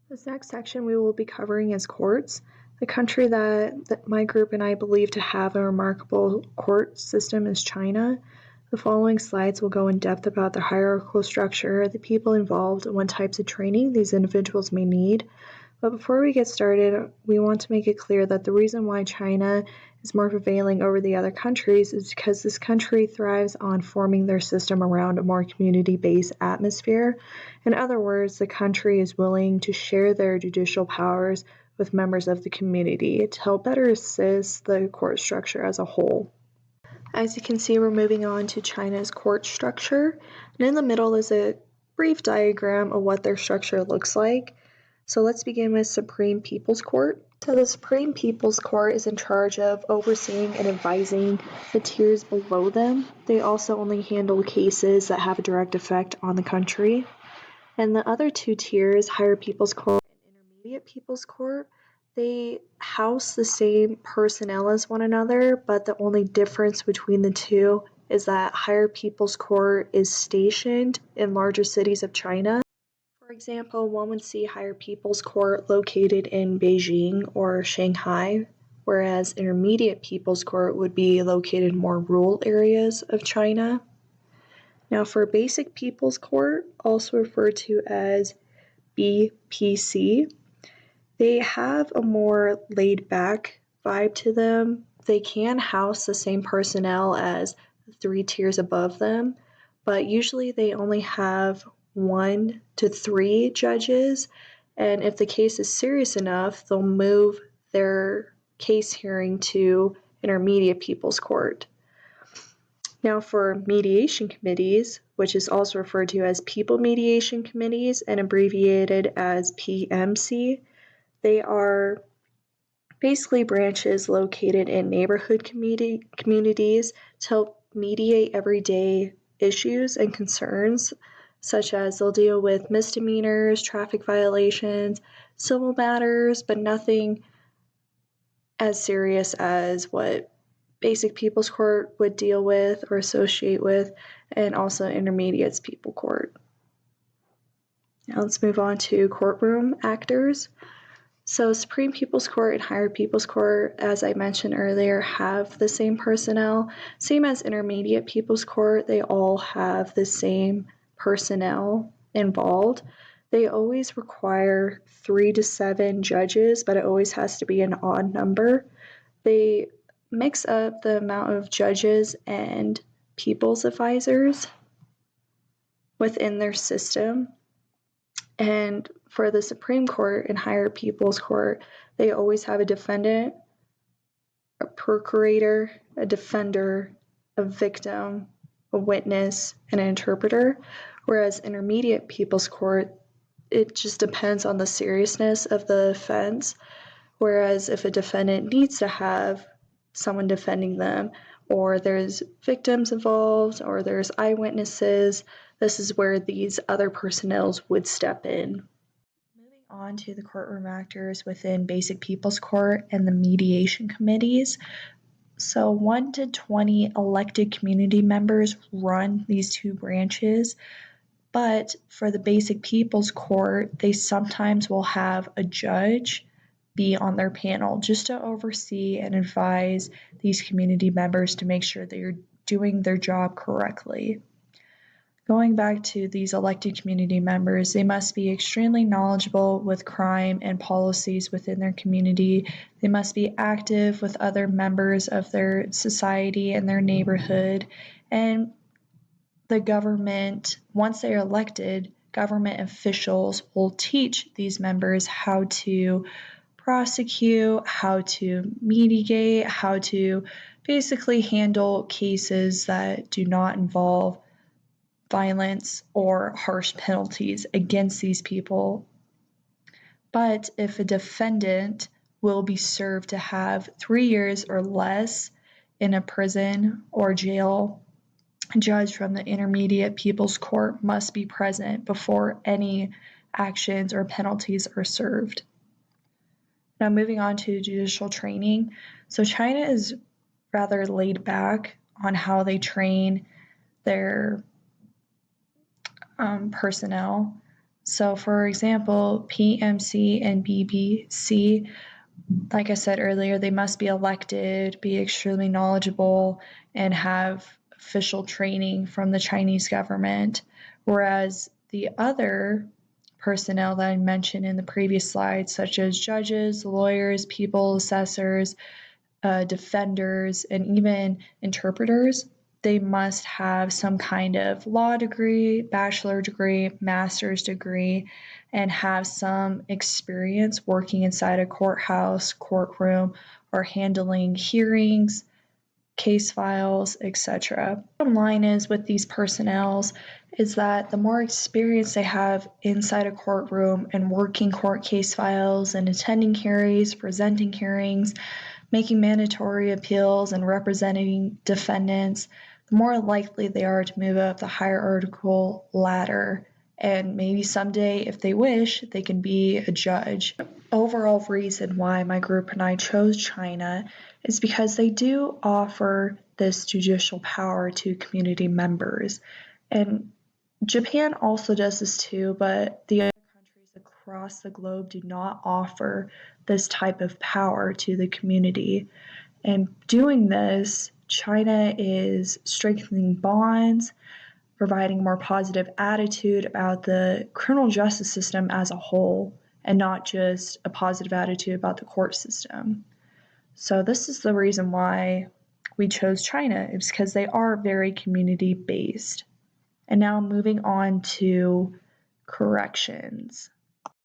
This next section we will be covering is courts. The country that my group and I believe to have a remarkable court system is China. The following slides will go in depth about the hierarchical structure, the people involved, and what types of training these individuals may need. But before we get started, we want to make it clear that the reason why China is more prevailing over the other countries is because this country thrives on forming their system around a more community-based atmosphere. In other words, the country is willing to share their judicial powers with members of the community to help better assist the court structure as a whole. As you can see, we're moving on to China's court structure, and in the middle is a brief diagram of what their structure looks like. So let's begin with Supreme People's Court. So the Supreme People's Court is in charge of overseeing and advising the tiers below them. They also only handle cases that have a direct effect on the country. And the other two tiers, Higher People's Court and Intermediate People's Court, they house the same personnel as one another, but the only difference between the two is that Higher People's Court is stationed in larger cities of China. For example, one would see Higher People's Court located in Beijing or Shanghai, whereas Intermediate People's Court would be located in more rural areas of China. Now for Basic People's Court, also referred to as BPC, they have a more laid-back vibe to them. They can house the same personnel as the three tiers above them, but usually they only have 1 to 3 judges, and if the case is serious enough, they'll move their case hearing to Intermediate People's Court. Now for mediation committees, which is also referred to as People Mediation Committees and abbreviated as PMC, they are basically branches located in neighborhood communities to help mediate everyday issues and concerns, such as they'll deal with misdemeanors, traffic violations, civil matters, but nothing as serious as what Basic People's Court would deal with or associate with, and also Intermediate People's Court. Now let's move on to courtroom actors. So Supreme People's Court and Higher People's Court, as I mentioned earlier, have the same personnel. Same as Intermediate People's Court, they all have the same personnel involved. They always require 3 to 7 judges, but it always has to be an odd number. They mix up the amount of judges and people's advisors within their system. And for the Supreme Court and Higher People's Court, they always have a defendant, a procurator, a defender, a victim, a witness, and an interpreter. Whereas Intermediate People's Court, it just depends on the seriousness of the offense. Whereas if a defendant needs to have someone defending them, or there's victims involved, or there's eyewitnesses, this is where these other personnels would step in. Moving on to the courtroom actors within Basic People's Court and the mediation committees. So 1 to 20 elected community members run these two branches, but for the Basic People's Court, they sometimes will have a judge be on their panel just to oversee and advise these community members to make sure they're doing their job correctly. Going back to these elected community members, they must be extremely knowledgeable with crime and policies within their community. They must be active with other members of their society and their neighborhood. And the government, once they are elected, government officials will teach these members how to prosecute, how to mediate, how to basically handle cases that do not involve violence or harsh penalties against these people. But if a defendant will be served to have 3 years or less in a prison or jail, a judge from the Intermediate People's Court must be present before any actions or penalties are served. Now moving on to judicial training. So China is rather laid back on how they train their personnel. So, for example, PMC and BBC, like I said earlier, they must be elected, be extremely knowledgeable, and have official training from the Chinese government. Whereas the other personnel that I mentioned in the previous slide, such as judges, lawyers, people assessors, defenders, and even interpreters, they must have some kind of law degree, bachelor degree, master's degree, and have some experience working inside a courthouse, courtroom, or handling hearings, case files, etc. Bottom line is with these personnels is that the more experience they have inside a courtroom and working court case files and attending hearings, presenting hearings, making mandatory appeals, and representing defendants, the more likely they are to move up the hierarchical ladder. And maybe someday, if they wish, they can be a judge. Overall reason why my group and I chose China is because they do offer this judicial power to community members. And Japan also does this too, but the other countries across the globe do not offer this type of power to the community. And doing this, China is strengthening bonds, providing a more positive attitude about the criminal justice system as a whole, and not just a positive attitude about the court system. So this is the reason why we chose China, is because they are very community based. And now moving on to corrections.